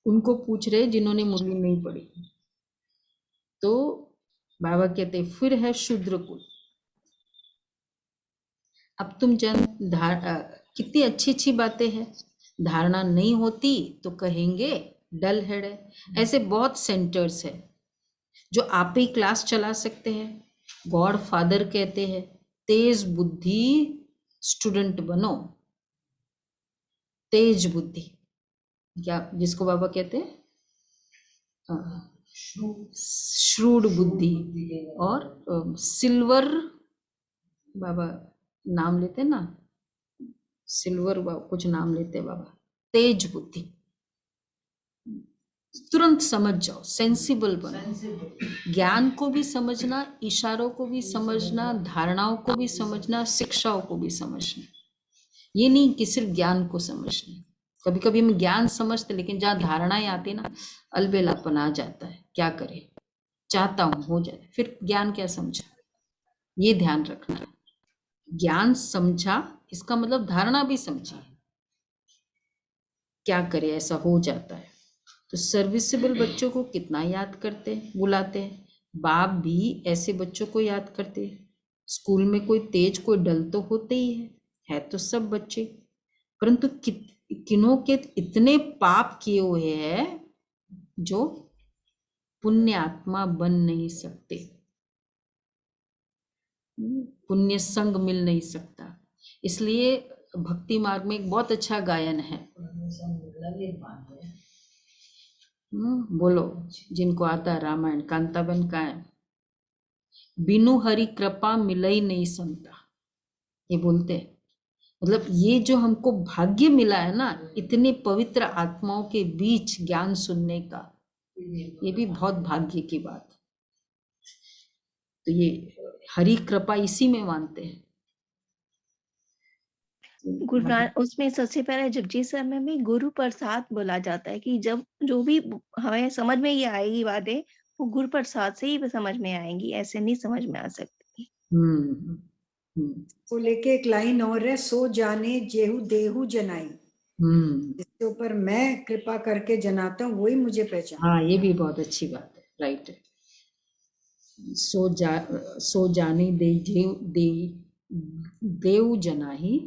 [SPEAKER 1] उनको पूछ रहे जिन्होंने मुरली नहीं पढ़ी। तो बाबा कहते फिर है शूद्र कुल। अब तुम कितनी अच्छी अच्छी बातें हैं। धारणा नहीं होती तो कहेंगे डल हेड है। ऐसे बहुत सेंटर्स है जो आप ही क्लास चला सकते हैं। गॉड फादर कहते हैं तेज बुद्धि स्टूडेंट बनो, तेज बुद्धि, क्या जिसको बाबा कहते हैं श्रूड बुद्धि, और सिल्वर बाबा नाम लेते ना, सिल्वर कुछ नाम लेते बाबा, तेज बुद्धि, तुरंत समझ जाओ, सेंसिबल बनो। ज्ञान को भी समझना, इशारों को भी समझना, धारणाओं को भी समझना, शिक्षाओं को भी समझना। ये नहीं कि सिर्फ ज्ञान को समझना। कभी कभी हम ज्ञान समझते, लेकिन जहाँ धारणाएं आती ना, अलबेलापन आ जाता है। क्या करें, चाहता हूं हो जाए, फिर ज्ञान क्या समझा, ये ध्यान रखना। ज्ञान समझा इसका मतलब धारणा भी समझी, क्या करे ऐसा हो जाता है। तो सर्विसेबल बच्चों को कितना याद करते हैं, बुलाते हैं। बाप भी ऐसे बच्चों को याद करते हैं। स्कूल में कोई तेज कोई डल तो होते ही है तो सब बच्चे, परंतु किन्हों के इतने पाप किए हुए हैं जो पुण्य आत्मा बन नहीं सकते, पुण्य संग मिल नहीं सकता। इसलिए भक्ति मार्ग में एक बहुत अच्छा गायन है, बोलो जिनको आता है रामायण, कांताबन का है, बिनु हरि कृपा मिलई नहीं संता, ये बोलते हैं। मतलब ये जो हमको भाग्य मिला है ना, इतने पवित्र आत्माओं के बीच ज्ञान सुनने का, ये भी बहुत भाग्य की बात है। तो ये हरि कृपा इसी में मानते हैं।
[SPEAKER 10] उसमें सबसे पहले जगजी सर में भी गुरु प्रसाद बोला जाता है कि जब जो भी हमें समझ में ये आएगी बातें, वो गुरु प्रसाद से ही समझ में आएंगी, ऐसे नहीं समझ में आ सकती।
[SPEAKER 11] वो लेके एक लाइन और है, सो जाने जेहू देहू जनाई, जिसके ऊपर मैं कृपा करके जनाता हूँ वही मुझे पहचान।
[SPEAKER 1] हाँ, ये भी बहुत अच्छी बात है, राइट है। सो जाने देव जनाही,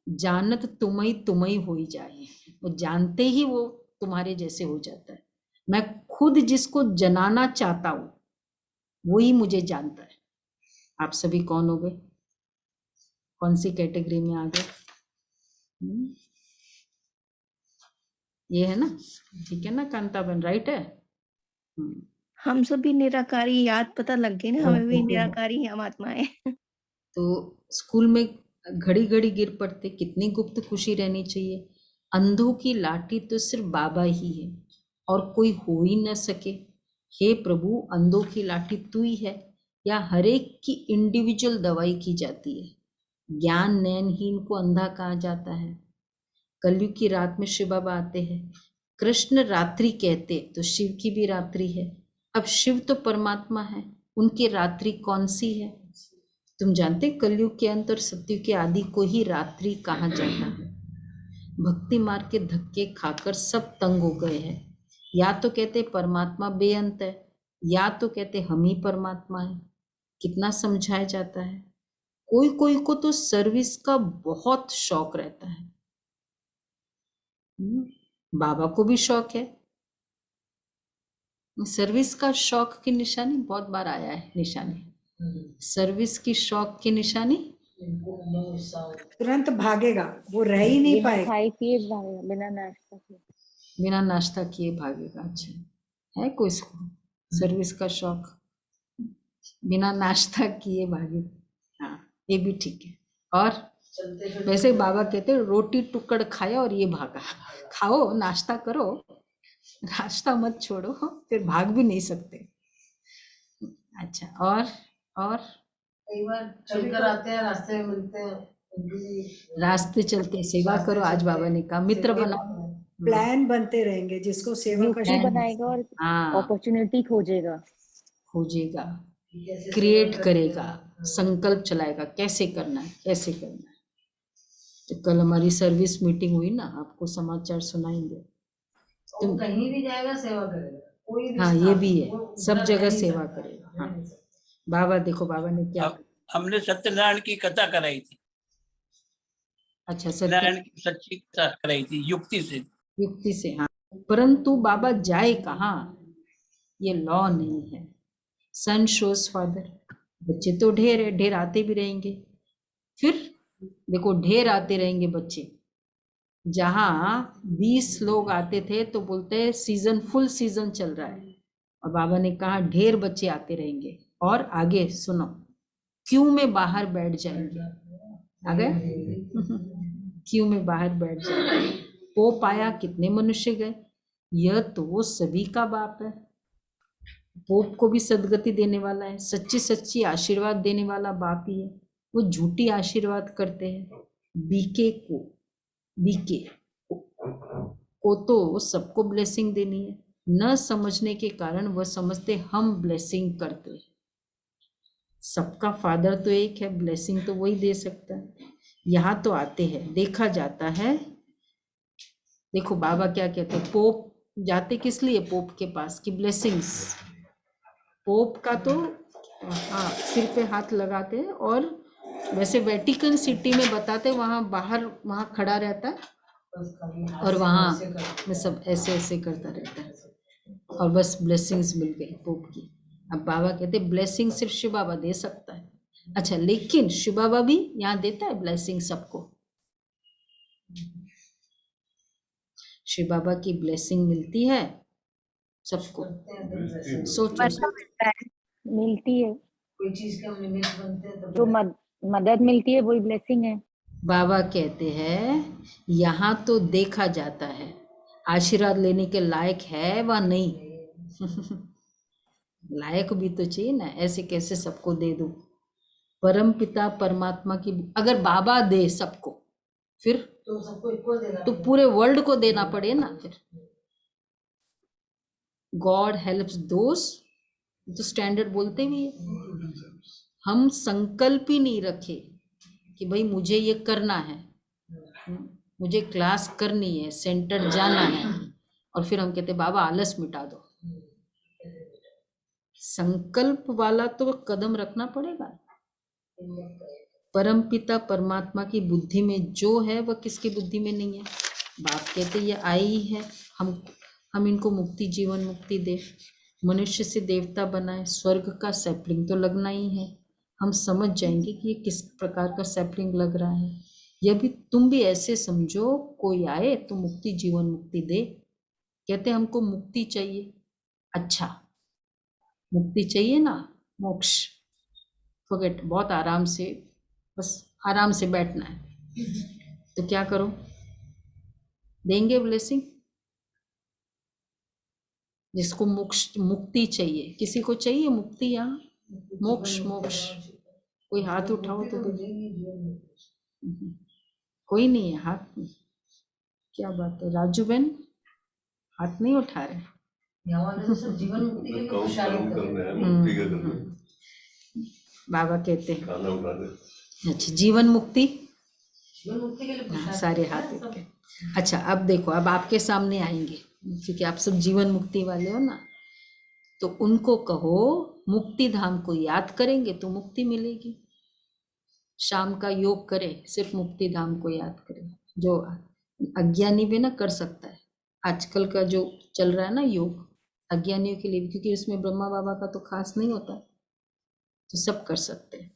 [SPEAKER 1] जानत तुम्हें तुम्हें हो ही जाए। वो जानते ही वो तुम्हारे जैसे हो जाता है। मैं खुद जिसको जनाना चाहता हूँ वही मुझे जानता है। आप सभी कौन हो गए, कौन सी कैटेगरी में आ गए? ये है ना, ठीक है ना कांताबन, राइट है।
[SPEAKER 10] हम सभी निराकारी, याद पता लग गई ना, हमें भी निराकारी हम आत्माएं।
[SPEAKER 1] तो स्कूल में घड़ी घड़ी गिर पड़ते, कितनी गुप्त खुशी रहनी चाहिए। अंधों की लाठी तो सिर्फ बाबा ही है और कोई हो ही न सके। हे प्रभु, अंधों की लाठी तू ही है या हर एक की इंडिविजुअल दवाई की जाती है? ज्ञान नयनहीन को अंधा कहा जाता है। कलयुग की रात में शिव बाबा आते हैं। कृष्ण रात्रि कहते तो शिव की भी रात्रि है। अब शिव तो परमात्मा है, उनकी रात्रि कौन सी है? तुम जानते कलयुग के अंत और सतयुग के आदि को ही रात्रि कहा जाता है। भक्ति मार्ग के धक्के खाकर सब तंग हो गए हैं। या तो कहते परमात्मा बेअंत है, या तो कहते हम ही परमात्मा है। कितना समझाया जाता है। कोई कोई को तो सर्विस का बहुत शौक रहता है। बाबा को भी शौक है। सर्विस का शौक की निशानी बहुत बार आया है। निशानी सर्विस की शौक की निशानी
[SPEAKER 11] तुरंत भागेगा, वो रह ही नहीं
[SPEAKER 16] बिना
[SPEAKER 11] पाएगा।
[SPEAKER 16] खाए पिए भागेगा, बिना नाश्ता किए।
[SPEAKER 1] बिना नाश्ता किए भागेगा। अच्छा है कोई सर्विस का शौक बिना नाश्ता किए भागे? हाँ, ये भी ठीक है। और वैसे बाबा कहते रोटी टुकड़ खाया और ये भागा। खाओ, नाश्ता करो, नाश्ता मत छोड़ो, फिर भाग भी नहीं सकते। अच्छा, और
[SPEAKER 12] कई बार चलकर आते हैं, रास्ते में मिलते हैं,
[SPEAKER 1] रास्ते चलते सेवा करो। आज बाबा ने कहा मित्र बनाओ।
[SPEAKER 11] प्लान बनते रहेंगे, जिसको सेवा का
[SPEAKER 16] युक्ति बनाएगा और अपॉर्चुनिटी खोजेगा,
[SPEAKER 1] क्रिएट करेगा, संकल्प चलाएगा, कैसे करना है, कैसे करना है। तो कल हमारी सर्विस मीटिंग हुई ना, आपको समाचार सुनाएंगे।
[SPEAKER 12] तुम कहीं भी जाएगा सेवा करेगा, कोई भी
[SPEAKER 1] हाँ, ये भी है,
[SPEAKER 12] वो
[SPEAKER 1] सब
[SPEAKER 12] उधर
[SPEAKER 1] जगह
[SPEAKER 12] रह नहीं
[SPEAKER 1] सेवा
[SPEAKER 12] सकता,
[SPEAKER 1] करेगा।
[SPEAKER 12] रह
[SPEAKER 1] हाँ,
[SPEAKER 12] नहीं सकता।
[SPEAKER 1] बाबा देखो, बाबा ने क्या
[SPEAKER 13] हमने सत्यनारायण की कथा कराई थी।
[SPEAKER 1] अच्छा,
[SPEAKER 13] सत्यनारायण की सच्ची कथा कराई थी युक्ति से।
[SPEAKER 1] हाँ। परंतु बाबा जाए कहाँ, ये लॉ नहीं है। सन शोज फादर। बच्चे तो ढेर है, ढेर आते भी रहेंगे। फिर देखो, ढेर आते रहेंगे बच्चे। जहां 20 लोग आते थे तो बोलते हैं सीजन, फुल सीजन चल रहा है। और बाबा ने कहा ढेर बच्चे आते रहेंगे। और आगे सुनो, क्यों में बाहर बैठ जाएंगे। आ गया? क्यों में बाहर बैठ जाएंगे। पोप आया, कितने मनुष्य गए। यह तो सभी का बाप है। पोप को भी सदगति देने वाला है, सच्ची सच्ची आशीर्वाद देने वाला बाप ही है। वो झूठी आशीर्वाद करते हैं। बीके को तो सबको ब्लेसिंग देनी है। न समझने के कारण वह समझते हम ब्लेसिंग करते हैं। सबका फादर तो एक है, ब्लेसिंग तो वही दे सकता है। यहाँ तो आते हैं, देखा जाता है। देखो बाबा क्या कहते हैं, पोप जाते किस लिए पोप के पास की ब्लेसिंग्स। पोप का तो हाँ, सिर पे हाथ लगाते हैं। और वैसे वेटिकन सिटी में बताते, वहाँ बाहर वहाँ खड़ा रहता है और वहाँ में सब ऐसे ऐसे करता रहता है और बस ब्लेसिंग्स मिल गई पोप की। अब बाबा कहते ब्लेसिंग सिर्फ शिव बाबा दे सकता है। अच्छा, लेकिन शिव बाबा भी यहाँ देता है ब्लेसिंग सबको। शिव बाबा की ब्लेसिंग मिलती है सबको। सोचो,
[SPEAKER 16] मिलती है,
[SPEAKER 12] कोई चीज के हम निमित्त बनते हैं तो
[SPEAKER 16] जो मदद मिलती है वही ब्लेसिंग है।
[SPEAKER 1] बाबा कहते हैं यहाँ तो देखा जाता है आशीर्वाद लेने के लायक है व नहीं। लायक भी तो चाहिए ना, ऐसे कैसे सबको दे दो। परम पिता परमात्मा की अगर बाबा दे सबको, फिर
[SPEAKER 12] तो सबको इक्वल देना,
[SPEAKER 1] तो पूरे वर्ल्ड को देना पड़े ना। फिर गॉड हेल्प्स दोस, तो स्टैंडर्ड बोलते भी है। हम संकल्प ही नहीं रखे कि भाई मुझे ये करना है, मुझे क्लास करनी है, सेंटर जाना है, और फिर हम कहते बाबा आलस मिटा दो। संकल्प वाला तो कदम रखना पड़ेगा। परम पिता परमात्मा की बुद्धि में जो है वह किसकी बुद्धि में नहीं है। बाप कहते ये आई है, हम इनको मुक्ति, जीवन मुक्ति दे, मनुष्य से देवता बनाए, स्वर्ग का सैपलिंग तो लगना ही है। हम समझ जाएंगे कि ये किस प्रकार का सैपलिंग लग रहा है। यह भी तुम भी ऐसे समझो, कोई आए तो मुक्ति जीवन मुक्ति दे। कहते हमको मुक्ति चाहिए। अच्छा, मुक्ति चाहिए ना, मोक्ष, फॉरगेट, बहुत आराम से, बस आराम से बैठना है। तो क्या करो, देंगे ब्लेसिंग? जिसको मोक्ष मुक्ति चाहिए, किसी को चाहिए मुक्ति? यहाँ मोक्ष मोक्ष कोई हाथ उठाओ तो कोई नहीं है हाथ में। क्या बात है राजू बहन, हाथ नहीं उठा रहे?
[SPEAKER 12] जीवन मुक्ति के लिए
[SPEAKER 1] बाबा कहते हैं अच्छा जीवन मुक्ति के लिए सारे हाथ उठे। अच्छा अब देखो, अब आपके सामने आएंगे क्योंकि आप सब जीवन मुक्ति वाले हो ना, तो उनको कहो मुक्ति धाम को याद करेंगे तो मुक्ति मिलेगी। शाम का योग करें, सिर्फ मुक्ति धाम को याद करें। जो अज्ञानी भी ना कर सकता है, आजकल का जो चल रहा है ना योग, अज्ञानियों के लिए भी, क्योंकि इसमें ब्रह्मा बाबा का तो खास नहीं होता, तो सब कर सकते हैं।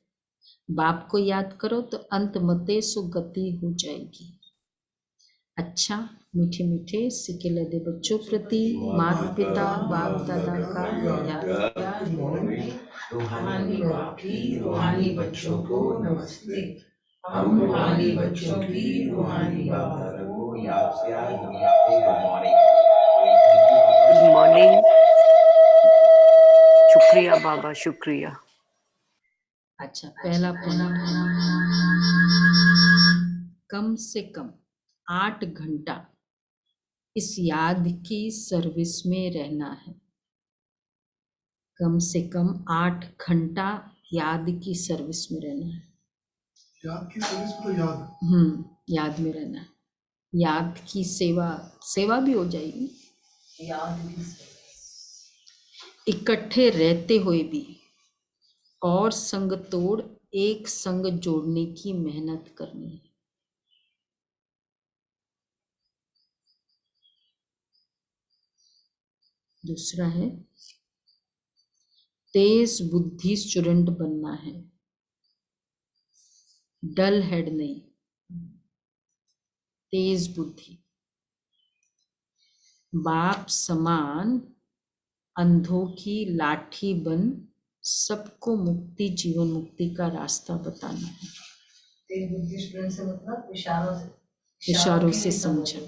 [SPEAKER 1] बाप को याद करो तो अंत मते सुगति हो जाएगी। अच्छा मीठे मीठे सिके लदे बच्चों प्रति माता पिता बाप दादा का याद।
[SPEAKER 12] रूहानी बाप की रूहानी बच्चों को नमस्ते। हम रूहानी बच्चों की रूहानी बाबा को याद से नमस्ते।
[SPEAKER 14] Good morning. शुक्रिया बाबा, शुक्रिया।
[SPEAKER 1] अच्छा पहला पॉइंट, कम से कम 8 घंटा इस याद की सर्विस में रहना है। कम से कम 8 घंटा याद की सर्विस में रहना है।
[SPEAKER 7] याद की सर्विस मतलब
[SPEAKER 1] याद में रहना है। याद की सेवा भी हो जाएगी।
[SPEAKER 12] याद की
[SPEAKER 1] इकट्ठे रहते हुए भी और संग तोड़ एक संग जोड़ने की मेहनत करनी है। दूसरा है तेज बुद्धि स्टूडेंट बनना है, डल हेड नहीं, तेज बुद्धि। बाप समान अंधों की लाठी बन सबको मुक्ति जीवन मुक्ति का रास्ता बताना है।
[SPEAKER 12] तेज बुद्धि स्टूडेंट से मतलब
[SPEAKER 1] इशारों से समझो,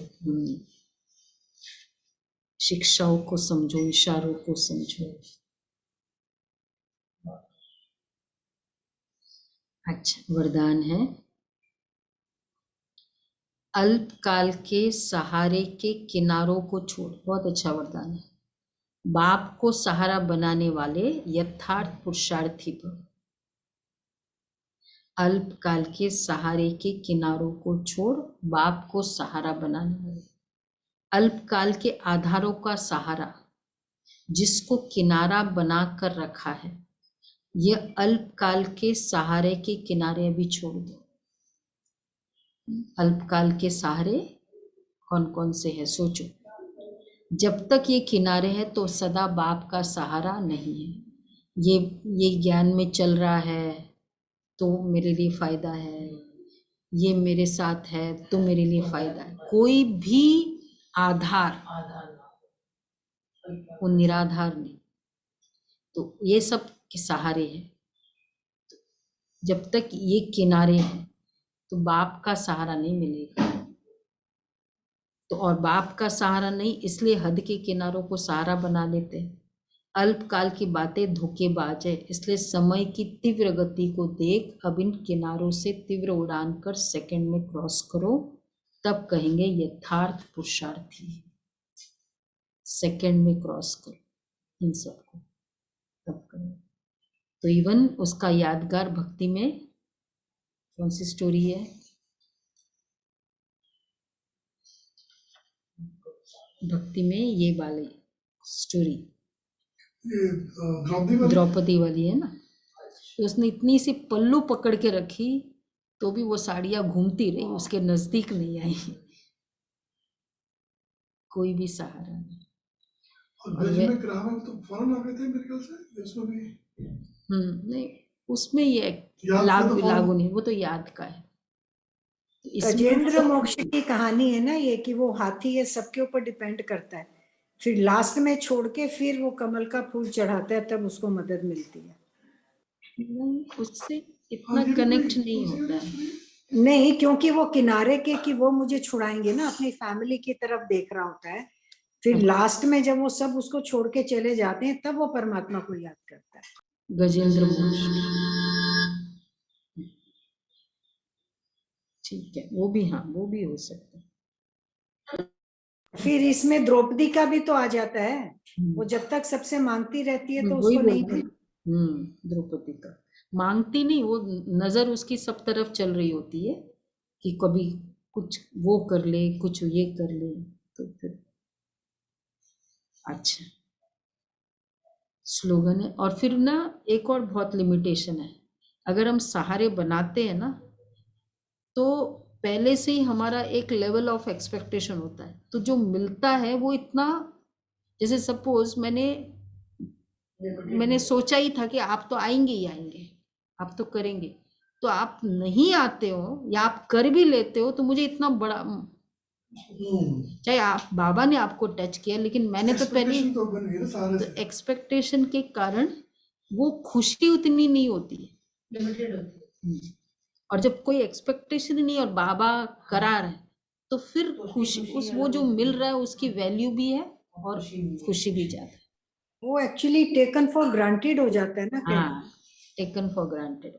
[SPEAKER 1] शिक्षाओं को समझो, इशारों को समझो। अच्छा वरदान है अल्पकाल के सहारे के किनारों को छोड़। बहुत अच्छा वरदान है। बाप को सहारा बनाने वाले यथार्थ पुरुषार्थी भव। अल्पकाल के सहारे के किनारों को छोड़ बाप को सहारा बनाने वाले। अल्पकाल के आधारों का सहारा जिसको किनारा बना कर रखा है, यह अल्पकाल के सहारे के किनारे अभी छोड़ दो। अल्पकाल के सहारे कौन कौन से हैं सोचो। जब तक ये किनारे हैं तो सदा बाप का सहारा नहीं है। ये ज्ञान में चल रहा है तो मेरे लिए फायदा है, ये मेरे साथ है तो मेरे लिए फायदा है। कोई भी आधार वो निराधार नहीं, तो ये सब के सहारे हैं। जब तक ये किनारे हैं तो बाप का सहारा नहीं मिलेगा। तो और बाप का सहारा नहीं, इसलिए हद के किनारों को सहारा बना लेते हैं। अल्पकाल की बातें धोखेबाज है, इसलिए समय की तीव्र गति को देख अब इन किनारों से तीव्र उड़ान कर सेकंड में क्रॉस करो, तब कहेंगे यथार्थ पुरुषार्थी। सेकंड में क्रॉस करो इन सबको, तब करो। तो इवन उसका यादगार भक्ति में कौन सी स्टोरी है? भक्ति में ये वाली स्टोरी द्रौपदी वाली है ना, तो उसने इतनी सी पल्लू पकड़ के रखी तो भी वो साड़ियां घूमती रही, उसके नजदीक नहीं आई। कोई भी सहारा नहीं।
[SPEAKER 7] तो फौरन आ गए थे मेरे ख्याल से उसमें भी।
[SPEAKER 1] नहीं उसमें ये लागू नहीं, वो तो याद का है।
[SPEAKER 11] गजेंद्र मोक्ष की कहानी है ना ये, कि वो हाथी है सबके ऊपर डिपेंड करता है, फिर लास्ट में छोड़ के फिर वो कमल का फूल चढ़ाता है, तब उसको मदद मिलती है।
[SPEAKER 1] नहीं उससे इतना कनेक्ट नहीं होता है।
[SPEAKER 11] नहीं, क्योंकि वो किनारे के कि वो मुझे छुड़ाएंगे ना, अपनी फैमिली की तरफ देख रहा होता है, फिर लास्ट में जब वो सब उसको छोड़ के चले जाते हैं तब वो परमात्मा को याद करता है।
[SPEAKER 1] गजेंद्र मोक्ष, ठीक है, वो भी, हाँ वो भी हो सकता है।
[SPEAKER 11] फिर इसमें द्रौपदी का भी तो आ जाता है, वो जब तक सबसे मांगती रहती है तो उसको नहीं मिलता।
[SPEAKER 1] द्रौपदी का मांगती नहीं, वो नजर उसकी सब तरफ चल रही होती है कि कभी कुछ वो कर ले, कुछ ये कर ले, तो फिर अच्छा स्लोगन है। और फिर ना एक और बहुत लिमिटेशन है, अगर हम सहारे बनाते हैं ना तो पहले से ही हमारा एक लेवल ऑफ एक्सपेक्टेशन होता है, तो जो मिलता है वो इतना, जैसे सपोज मैंने सोचा ही था कि आप तो आएंगे ही आएंगे, आप तो करेंगे, तो आप नहीं आते हो या आप कर भी लेते हो तो मुझे इतना बड़ा, चाहे आप बाबा ने आपको टच किया, लेकिन मैंने तो पहले एक्सपेक्टेशन के कारण वो खुशी उतनी नहीं होती है,
[SPEAKER 12] लिमिटेड होती है।
[SPEAKER 1] और जब कोई एक्सपेक्टेशन नहीं और बाबा करा रहे तो फिर खुशी, उस वो जो मिल रहा है उसकी वैल्यू भी है और खुशी भी ज्यादा है।
[SPEAKER 11] वो एक्चुअली टेकन फॉर ग्रांटेड हो जाता है ना।
[SPEAKER 1] हाँ, टेकन फॉर ग्रांटेड।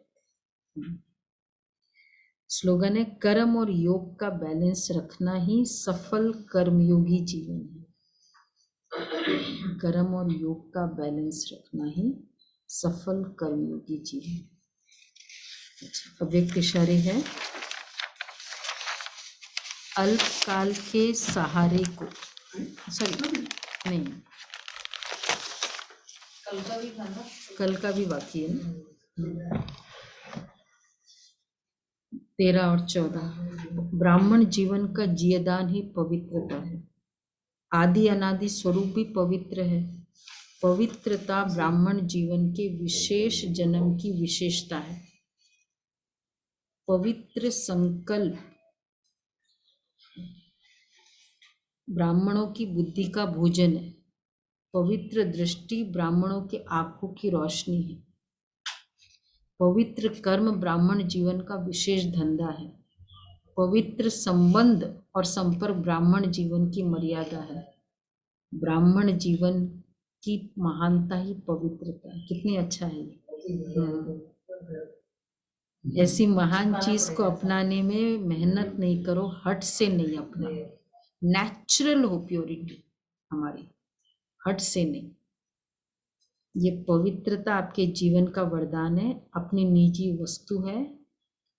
[SPEAKER 1] स्लोगन है, कर्म और योग का बैलेंस रखना ही सफल कर्मयोगी जीवन है। कर्म और योग का बैलेंस रखना ही सफल कर्मयोगी जीवन। अच्छा, अव्यक्त इशारे है, अल्पकाल के सहारे को, सॉरी नहीं, कल का भी बाकी है ना। 13 और 14, ब्राह्मण जीवन का जियदान ही पवित्रता है। आदि अनादि स्वरूप भी पवित्र है। पवित्रता ब्राह्मण जीवन के विशेष जन्म की विशेषता है। पवित्र संकल्प ब्राह्मणों की बुद्धि का भोजन है। पवित्र दृष्टि ब्राह्मणों के आंखों की रोशनी है। पवित्र कर्म ब्राह्मण जीवन का विशेष धंधा है। पवित्र संबंध और संपर्क ब्राह्मण जीवन की मर्यादा है। ब्राह्मण जीवन की महानता ही पवित्रता है। कितनी अच्छा है ये। ऐसी महान चीज को अपनाने में मेहनत नहीं करो, हट से नहीं अपना, नेचुरल हो प्योरिटी हमारी, हट से नहीं। ये पवित्रता आपके जीवन का वरदान है, अपनी निजी वस्तु है।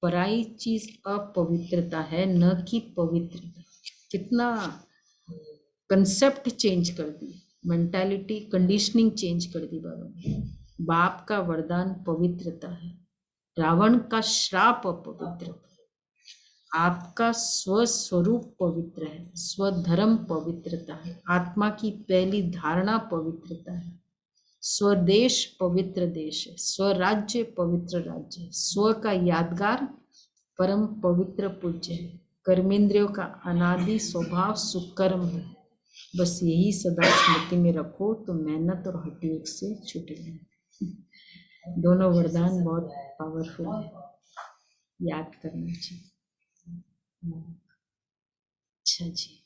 [SPEAKER 1] पराई चीज अपवित्रता है, न कि पवित्रता। कितना कंसेप्ट चेंज कर दी, मेंटालिटी कंडीशनिंग चेंज कर दी बाबा ने। बाप का वरदान पवित्रता है, रावण का श्राप अपवित्रता। आपका स्वस्वरूप पवित्र है, स्वधर्म पवित्रता है, आत्मा की पहली धारणा पवित्रता है, स्वदेश पवित्र देश है, स्वराज्य पवित्र राज्य है, स्व का यादगार परम पवित्र पूज्य है, कर्मेंद्रियों का अनादि स्वभाव सुकर्म है। बस यही सदा स्मृति में रखो तो मेहनत और हठयोग से छूटेंगे। दोनों वरदान बहुत पावरफुल है, याद करना चाहिए। अच्छा जी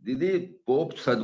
[SPEAKER 9] दीदी, पोप सद